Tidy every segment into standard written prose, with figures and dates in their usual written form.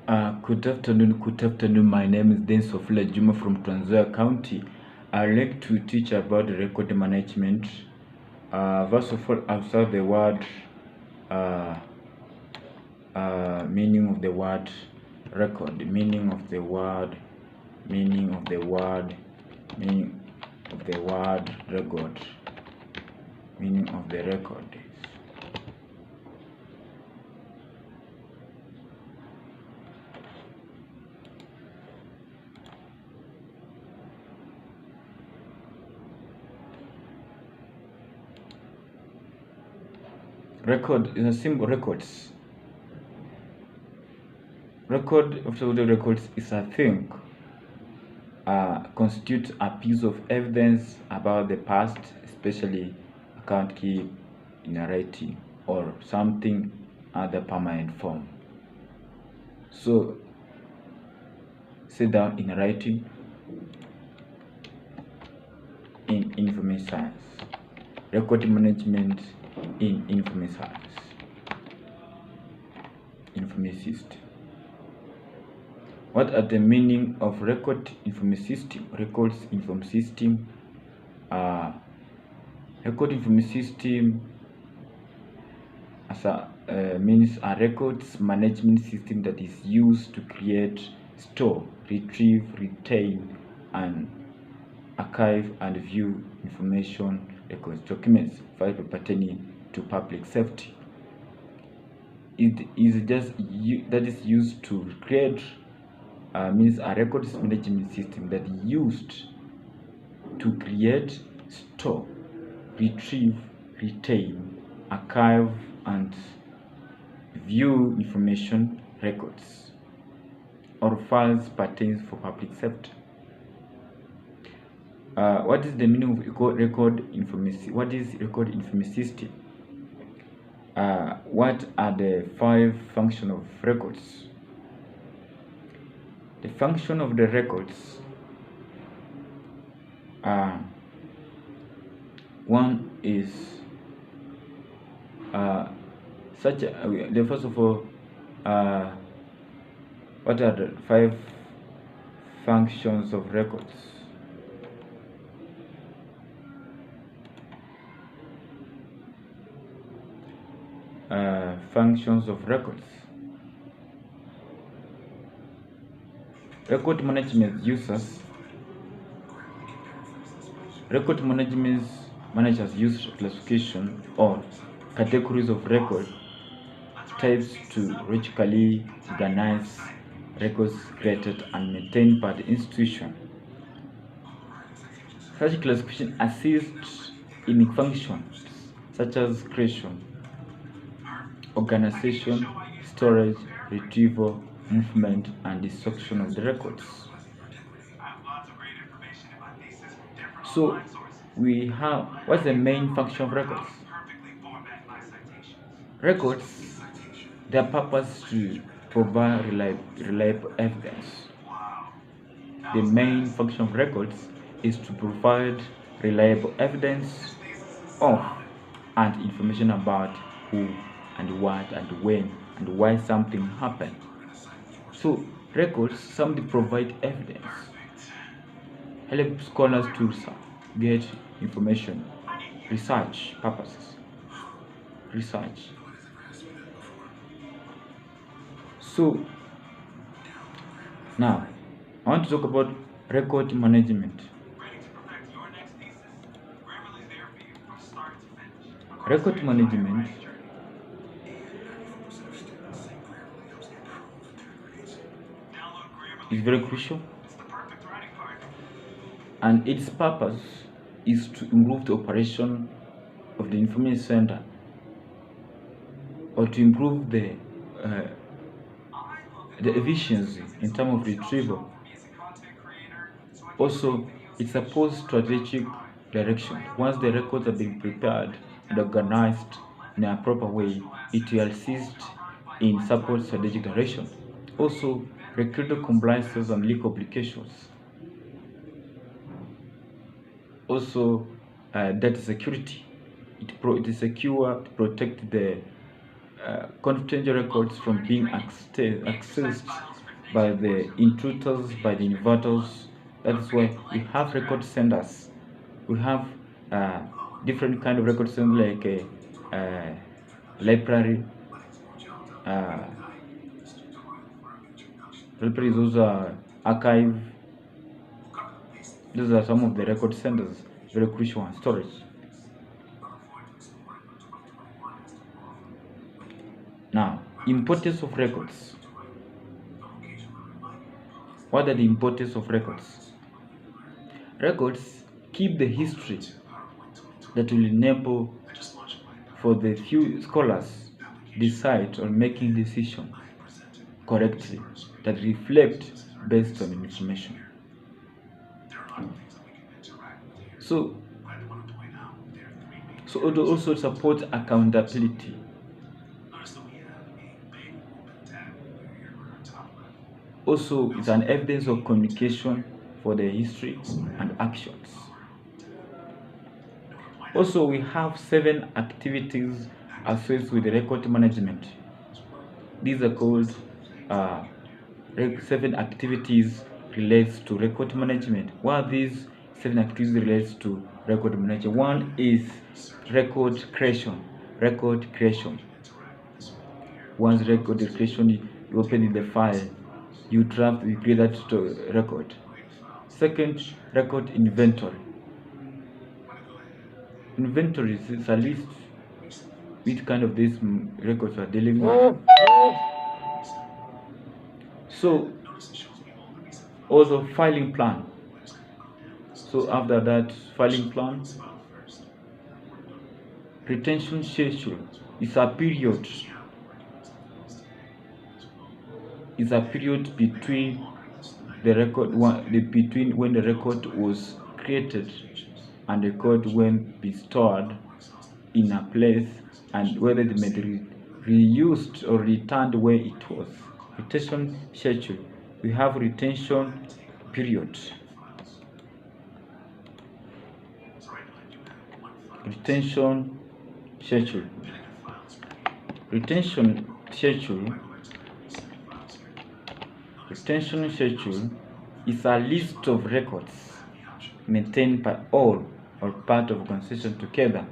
Good afternoon. My name is Dennis Wafula Juma from Trans County. I'd like to teach about record management. First of all, observe the word, meaning of the word record, meaning of the word record, meaning of the record. Record is a symbol. Records. Record of the records is a thing. Constitutes a piece of evidence about the past, especially account keep in a writing or something other permanent form. So, sit down in writing in information science. Record management in information science. Information system. What are the meaning of record information system? Records information system. Record information system as means a records management system that is used to create, store, retrieve, retain, and archive and view information, records, documents, files pertaining to public safety. It is just that is used to create. Means a records management system that is used to create, store, retrieve, retain, archive, and view information, records, or files pertaining for public safety. What is the meaning of record information? What is record information system? What are the 5 functions of records? The function of the records, one is first of all, what are the 5 functions of records? Functions of records. Record management users. Record managers use classification or categories of record types to logically organize records created and maintained by the institution. Such classification assists in functions such as creation, organization, storage, retrieval, movement, and destruction of the records. So we have, what's the main function of records? Records, their purpose to provide reliable evidence. The main function of records is to provide reliable evidence of and information about who and what and when and why something happened. So records simply provide evidence, help scholars to get information, research purposes, research. So now I want to talk about record management. Record management is very crucial, and its purpose is to improve the operation of the information center, or to improve the efficiency in terms of retrieval. Also, it supports strategic direction. Once the records are being prepared and organized in a proper way, it will assist in support strategic direction. Also, recruiter compliances and legal obligations. Also, data security. It is secure to protect the confidential records from being accessed by the intruders, by the invaders. That's why we have record senders. We have different kind of record senders like a library. Libraries, those are archive. These are some of the record senders, very crucial one. Storage. Now, importance of records. What are the importance of records? Records keep the history that will enable for the few scholars decide on making decisions correctly that reflect based on information. So it also supports accountability. Also, it's an evidence of communication for the history and actions. Also, we have 7 activities associated with record management. These are called 7 activities relates to record management. What are these 7 activities relates to record management? One is record creation. Record creation. Once record creation, you open the file, you draft, you create that to record. Second, record inventory. Inventory is a list which kind of these records are dealing with. So also filing plan. So after that filing plan, retention schedule is a period. It's a period between the record between when the record was created and the record when be stored in a place and whether it may be reused or returned where it was. Retention schedule. We have retention period. Retention schedule. Retention schedule. Retention schedule is a list of records maintained by all or part of organization together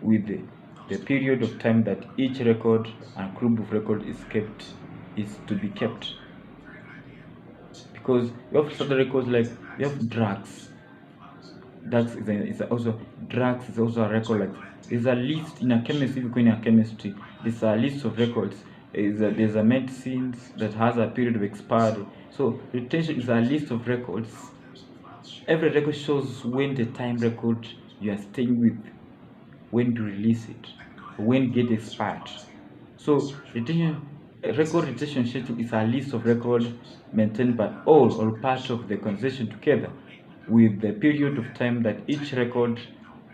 with the period of time that each record and group of record is to be kept. Because we have certain records like we have drugs. Drugs is also a record. Like there's a list in a chemistry. If you go in a chemistry, there's a list of records. There's a medicines that has a period of expiry. So retention is a list of records. Every record shows when the time record you are staying with, when to release it, when get expired. So record retention schedule is a list of records maintained by all or part of the organization together with the period of time that each record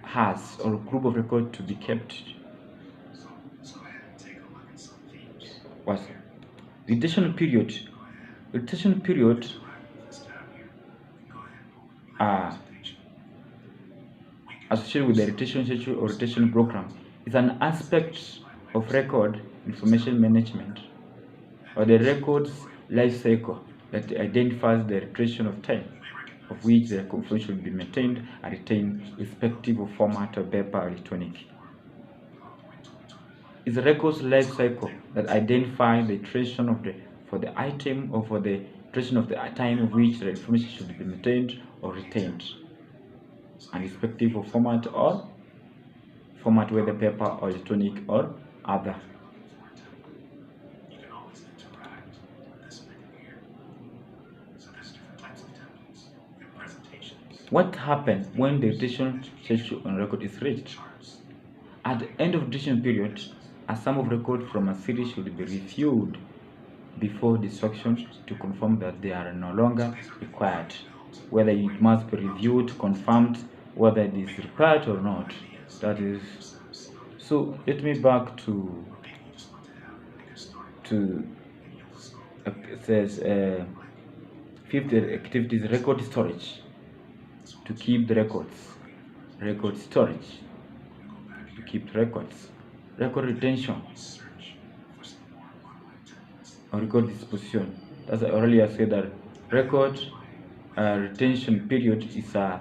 has or group of record to be kept. What's retention period? Retention period associated with the retention schedule or retention program is an aspect of record information management or the record's life cycle that identifies the retention of time of which the information should be maintained and retained respective of format of paper or electronic. It's a record's life cycle that identifies the duration for the item or for the duration of the time of which the information should be maintained or retained, and respective of format whether paper or electronic or other. What happens when the retention schedule on record is reached? At the end of the retention period, a sum of records from a series should be reviewed before destruction to confirm that they are no longer required, whether it must be reviewed, confirmed whether it is required or not. That is, so let me back to it says fifth activity is record storage. To keep the record storage, to keep records, record retention or record disposition, as I earlier said, that record retention period is a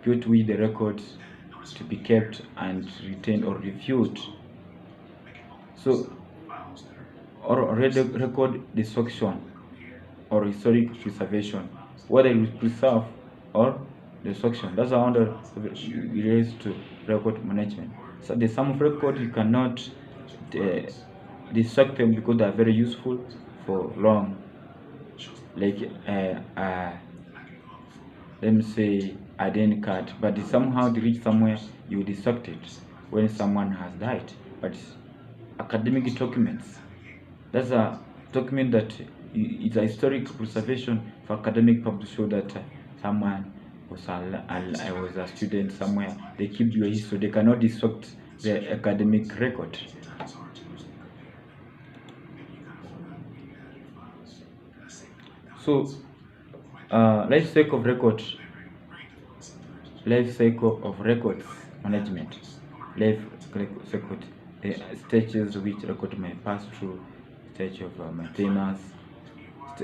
period with the records to be kept and retained or reviewed. So, or record destruction or historic preservation, whether it is preserve or destruction. That's how that relates to record management. So the sum of record, you cannot destruct them because they are very useful for long. Like let me say identity card, but somehow they reach somewhere, you destruct it when someone has died. But academic documents, that's a document that it's a historic preservation for academic purpose, show that someone was a student somewhere. They keep your history. They cannot destruct the academic record. So, life cycle of records. Life cycle of records management. Life cycle, the stages which record may pass through: stage of maintenance,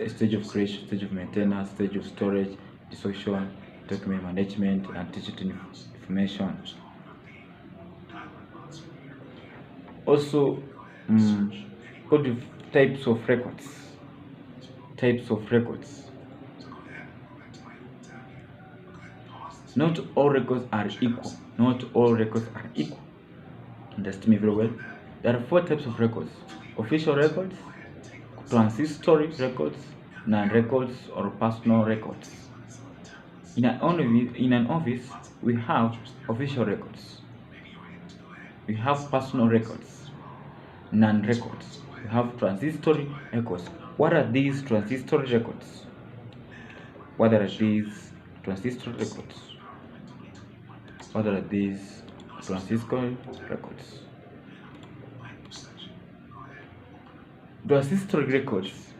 stage of creation, stage of maintenance, stage of storage, destruction, document management, and digital information. Also, types of records. Types of records. Not all records are equal. Not all records are equal. Understand me very well. There are 4 types of records: official records, transitory records, non-records, or personal records. In an office, we have official records. We have personal records, non-records. We have transitory records. What are these transitory records? What are these transitory records? What are these transitory records? Transitory records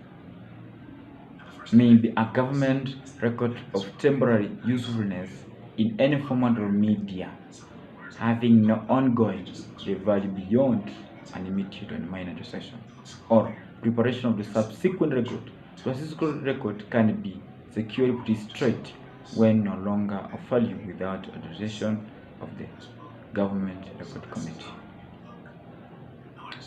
may be a government record of temporary usefulness in any format or media, having no ongoing value beyond an immediate and minor transaction, or preparation of the subsequent record. Transitory record can be secured pretty straight when no longer of value without authorization of the government record committee.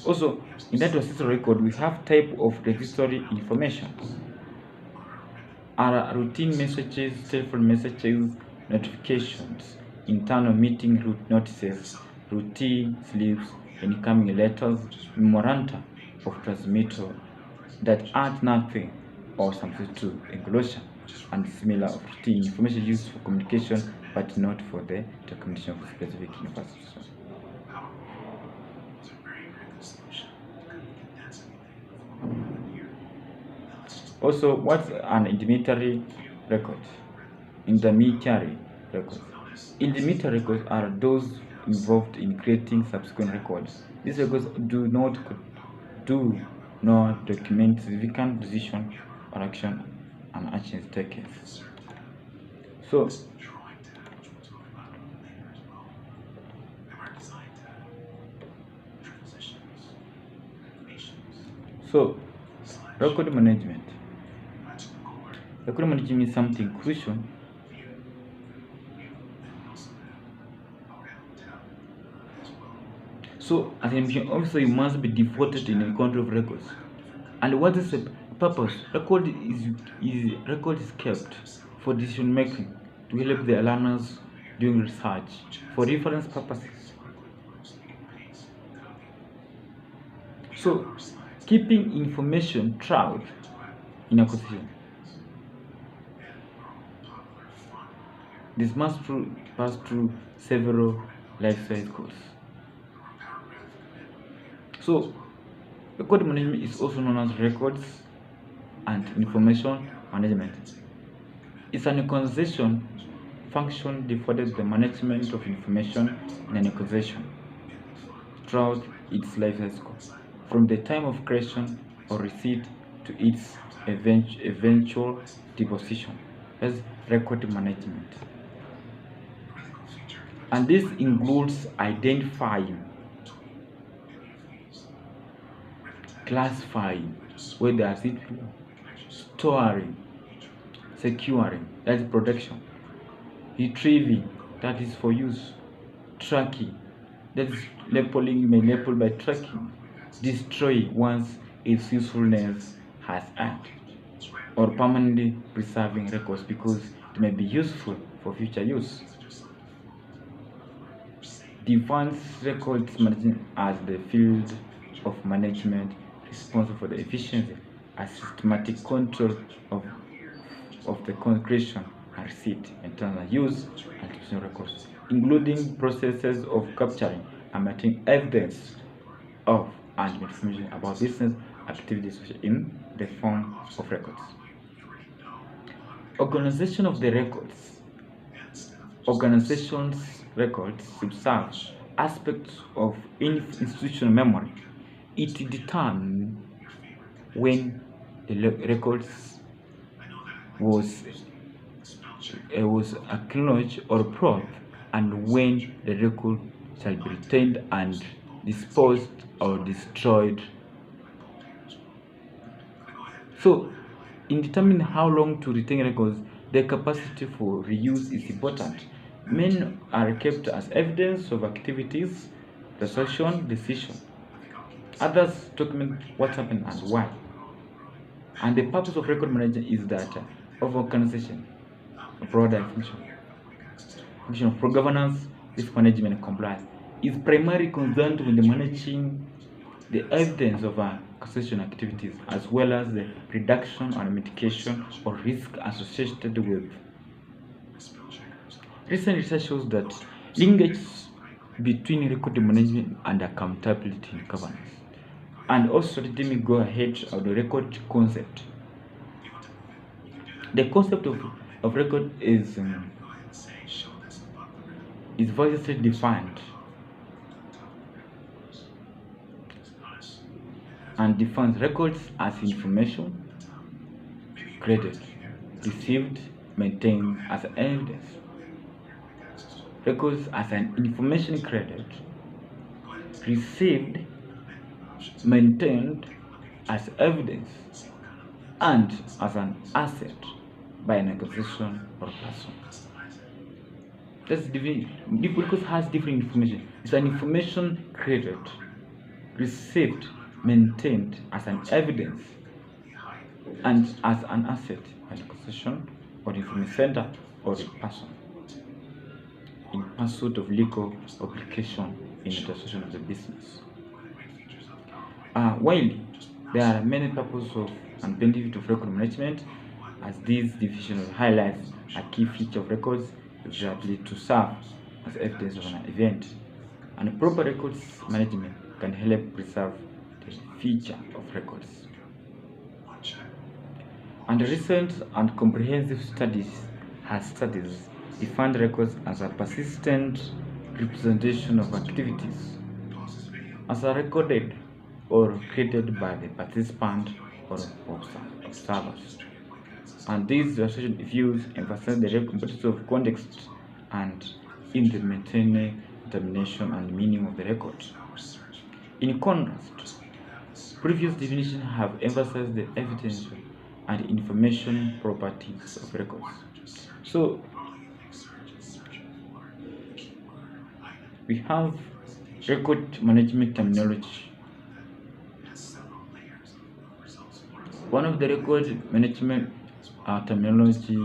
Also, in that transitory record, we have type of registry information. Are routine messages, telephone messages, notifications, internal meeting route notices, routine slips, incoming letters, memoranda of transmittal that add nothing or something to enclosure, and similar of routine information used for communication but not for the documentation of a specific university. Also, what's an intermediary record? Intermediary records. Intermediary records are those involved in creating subsequent records. These records do not document significant decision or action and actions taken. So, record management. Record management is something crucial. So, as an information officer, you must be devoted in the control of records. And what is the purpose? Record is kept for decision making, to help the learners doing research, for reference purposes. So, keeping information tracked in a position. This must pass through several life cycles. So, record management is also known as records and information management. It's an organization function devoted to the management of information in an organization throughout its life cycle, from the time of creation or receipt to its eventual deposition. As record management. And this includes identifying, classifying, where there are storing, securing, that is protection, retrieving, that is for use, tracking, that is labeling, you may label by tracking, destroy once its usefulness has ended, or permanently preserving records because it may be useful for future use. Defines records management as the field of management responsible for the efficiency and systematic control of the creation and receipt, internal use, and distribution of records, including processes of capturing and maintaining evidence of and information about business activities in the form of records. Organization of the records. Organization's records subserve aspects of institutional memory. It determines when the records was acknowledged or proved, and when the record shall be retained and disposed or destroyed. So, in determining how long to retain records, the capacity for reuse is important. Many are kept as evidence of activities, transaction, decision. Others document what happened and why. And the purpose of record management is that of organization, broader function of governance, risk management, and compliance is primarily concerned with the managing the evidence of acquisition activities, as well as the reduction and mitigation of risk associated with. Recent research shows that linkage between record management and accountability in governance. And also, let me go ahead of the record concept. The concept of record is variously defined and defines records as information created, received, maintained as evidence. Records as an information created, received, maintained as evidence, and as an asset by an organization or person. That's because it has different information. It's an information created, received, maintained as an evidence, and as an asset by an organization or information center or a person in pursuit of legal obligation in the transaction of the business. While there are many purposes of and benefits of record management, as this division highlights a key feature of records exactly to serve as evidence of an event, and proper records management can help preserve the feature of records. And recent and comprehensive studies defined records as a persistent representation of activities as are recorded or created by the participant or observers. And these association views emphasize the importance of context and in the maintaining determination and meaning of the record. In contrast, previous definitions have emphasized the evidence and information properties of records. So, we have record management terminology. One of the record management terminology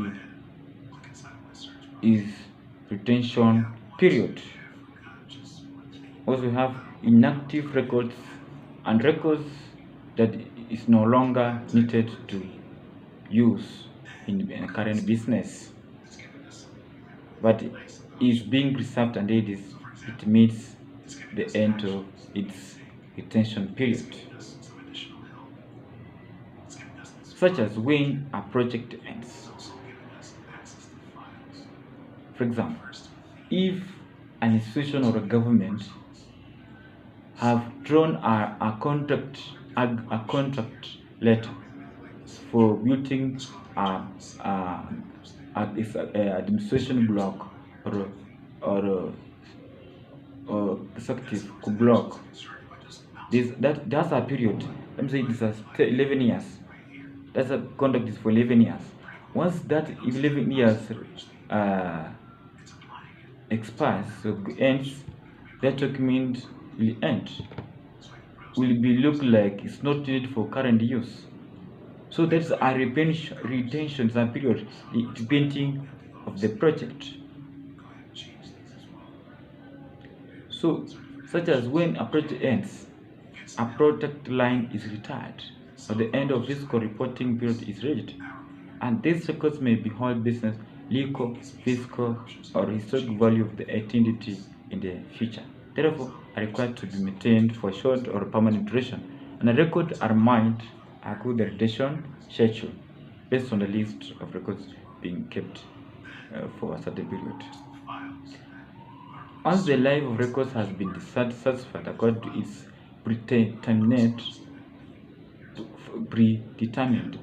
is retention period. Also, we have inactive records and records that is no longer needed to use in current business, but is being preserved and it meets the end of its retention period, such as when a project ends. For example, if an institution or a government have drawn a contract letter for building administration block or executive block, that's a period. Let me say this is 11 years. That's a conduct is for 11 years. Once that 11 years expires, so ends, that document will end, will be look like it's not needed for current use. So that's a retention period depending of the project. So such as when a project ends, a product line is retired, or the end of fiscal reporting period is reached, and these records may be whole business, legal, fiscal, or historic value of the entity in the future. Therefore, are required to be maintained for short or permanent duration, and a record are mined accrue the retention schedule based on the list of records being kept for a certain period. Once the life of records has been satisfied according to its predetermined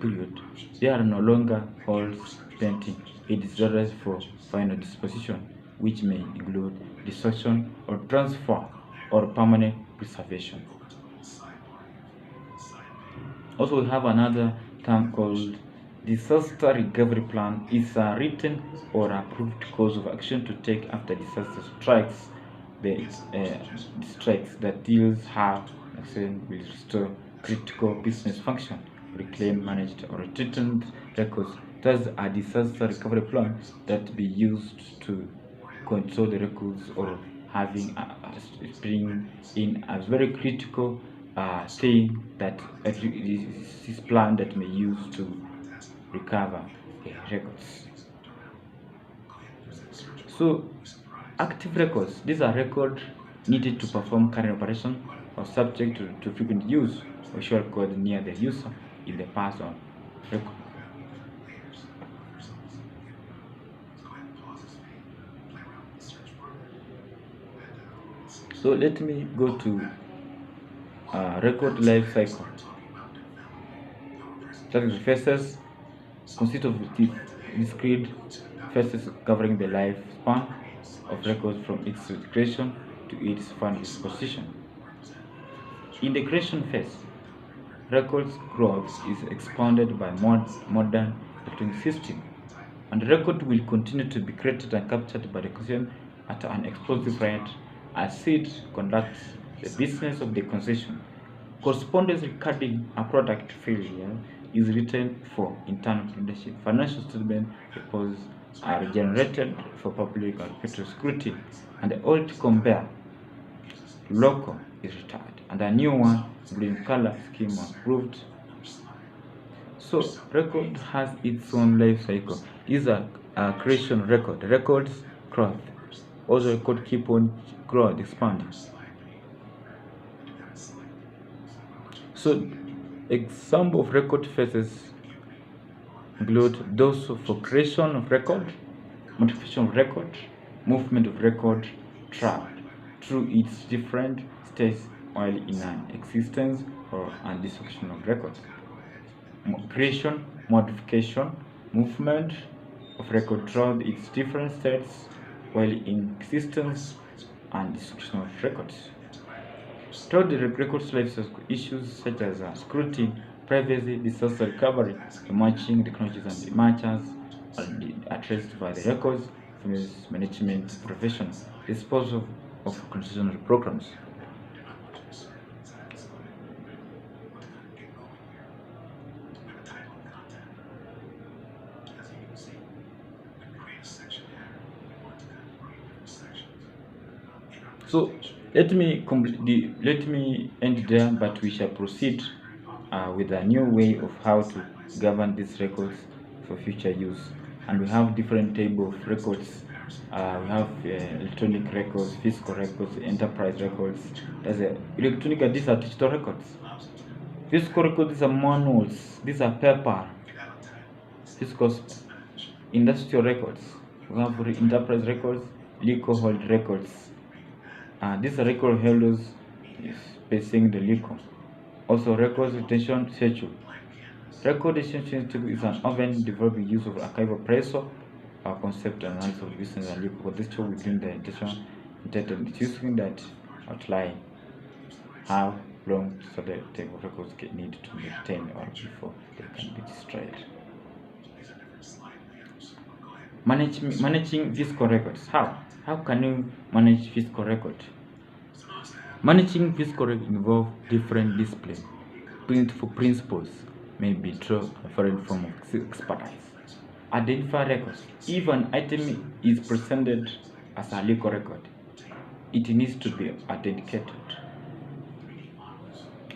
period, they are no longer holds pending. It is reserved for final disposition, which may include destruction or transfer or permanent preservation. Also, we have another term called disaster recovery plan. Is a written or approved course of action to take after disaster strikes. The strikes that deals how action will restore critical business function, reclaim, managed, or threatened records. Thus, a disaster recovery plan that be used to control the records or having bring in a very critical thing that this plan that may use to recover records. So active records, these are records needed to perform current operation or subject to frequent use or short code near the user in the person record. So let me go to record life cycle. Strategy phases consist of discrete phases covering the lifespan of records from its creation to its final disposition. In the creation phase, records growth is expanded by modern electronic system, and the record will continue to be created and captured by the concession at an explosive rate as it conducts the business of the concession. Correspondence recording a product failure is written for internal leadership. Financial statement reports are generated for public and petrol scrutiny, and the old compare local is retired, and a new one, green color scheme approved. So record has its own life cycle. These are creation record. Records growth. Also record keep on growing, expanding. So example of record phases include those for creation of record, modification of record, movement of record, tracked through its different states while in an existence or an destruction of records. Creation, modification, movement of record through its different states while in existence and destruction of records. Throughout the record's life cycle, issues such as scrutiny, privacy, disaster recovery, emerging technologies and matches are addressed by the records management professionals responsible of constitutional programs. So let me end there, but we shall proceed with a new way of how to govern these records for future use. And we have different table of records. We have electronic records, physical records, enterprise records. There's electronic, and these are digital records. Physical records, these are manuals. These are paper. Physical industrial records. We have enterprise records, legal hold records. These are record holders spacing the legal. Also, records retention schedule. Record retention schedule is an often developed use of archival appraisal concept and analysis of business and legal. But this within the intention entitled, it's using that outline how long type of records need to be retained or before they can be destroyed. Managing physical records. How can you manage physical record? Managing physical record involves different disciplines. Principles may be through a different form of expertise. Identify records. If an item is presented as a legal record, it needs to be authenticated.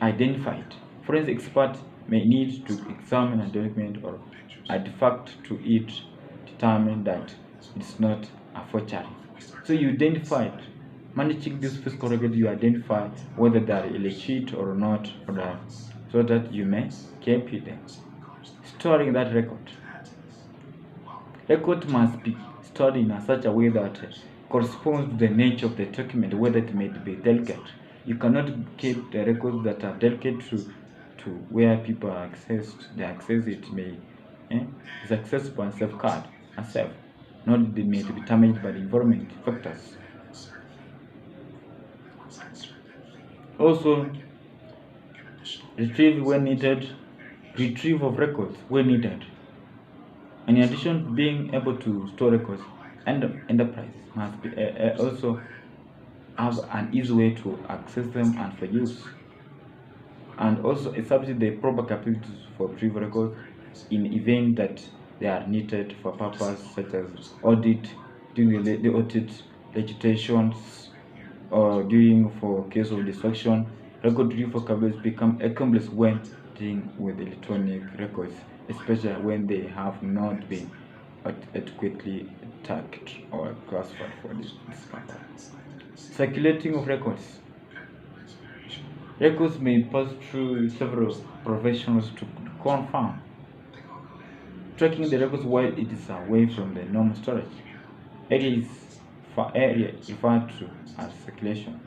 Identified. Forensic experts may need to examine a document or artifact to it, determine that it's not a forgery. So you identified. Managing this physical record, you identify whether they are illicit or not, so that you may keep it there. Storing that record. Record must be stored in such a way that corresponds to the nature of the document, whether it may be delicate. You cannot keep the records that are delicate to where people are accessed. They access it may is accessible and safeguard and safe. Not they may be damaged by the environment factors. Also, retrieve when needed. Retrieve of records when needed. And in addition to being able to store records, enterprise must be also have an easy way to access them and for use. And also establish the proper capabilities for retrieve records in event that they are needed for purpose such as audit, during the audit legitations, or during for case of destruction. Record retrieval capabilities become accomplice when dealing with electronic records, especially when they have not been adequately tagged or classified for this purpose. Circulating of records. Records may pass through several professionals to confirm. Tracking the records while it is away from the normal storage. Area referred to as circulation.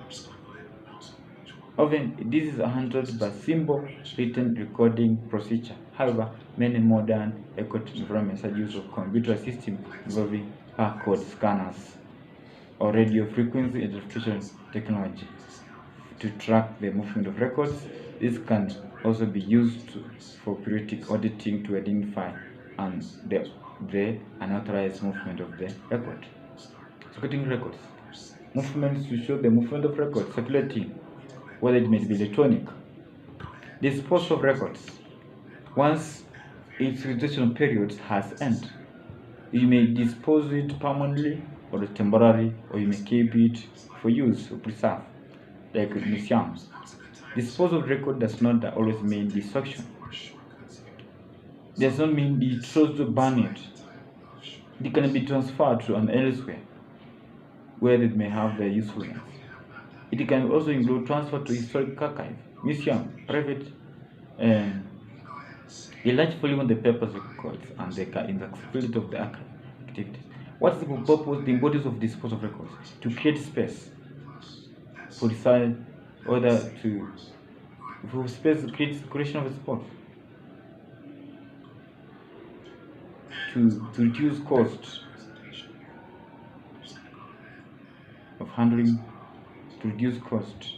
Often, this is handled by simple written recording procedure. However, many modern record environments are use of computer systems involving barcode scanners or radio frequency identification technology to track the movement of records. This can also be used for periodic auditing to identify the unauthorized movement of the record. Circulating records. Movements to show the movement of records circulating, whether it may be electronic. Dispose of records. Once its utilization period has ended, you may dispose it permanently or temporarily, or you may keep it for use or preserve, like museums. Disposal of record does not always mean destruction. Does not mean you chose to burn it. It can be transferred to an elsewhere where it may have their usefulness. It can also include transfer to historic archive, museum, private, a large volume of the papers records and the accessibility of the archive activities. What is the purpose, the importance of disposal of records? To create space for research, order to for space creation of a spot. To reduce costs of handling, to reduce cost.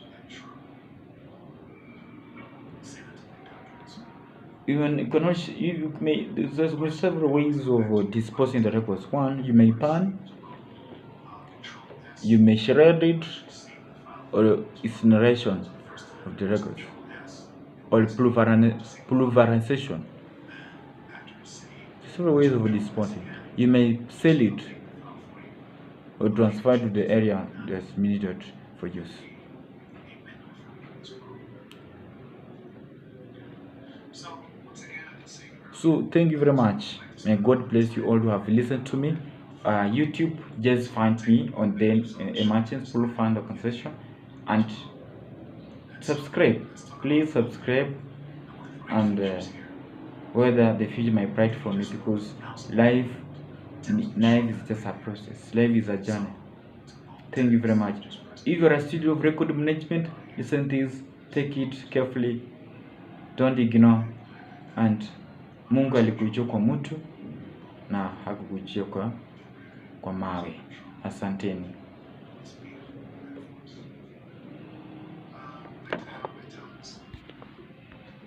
Even there's several ways of disposing the records. One, you may burn, you may shred it, or incineration of the records, or pulverization. Several ways of disposing. You may sell it or transfer to the area that's needed for use. So thank you very much. May God bless you all who have listened to me. YouTube, just find me on the Emergence Full Fund Organization and subscribe. Please subscribe, and whether the future may bright for me, because life is just a process. Life is a journey. Thank you very much. If you are a student of record management, listen to this, take it carefully, don't ignore, and Mungu alikujia kwa mtu na hakukujia kwa mawe. Asanteni.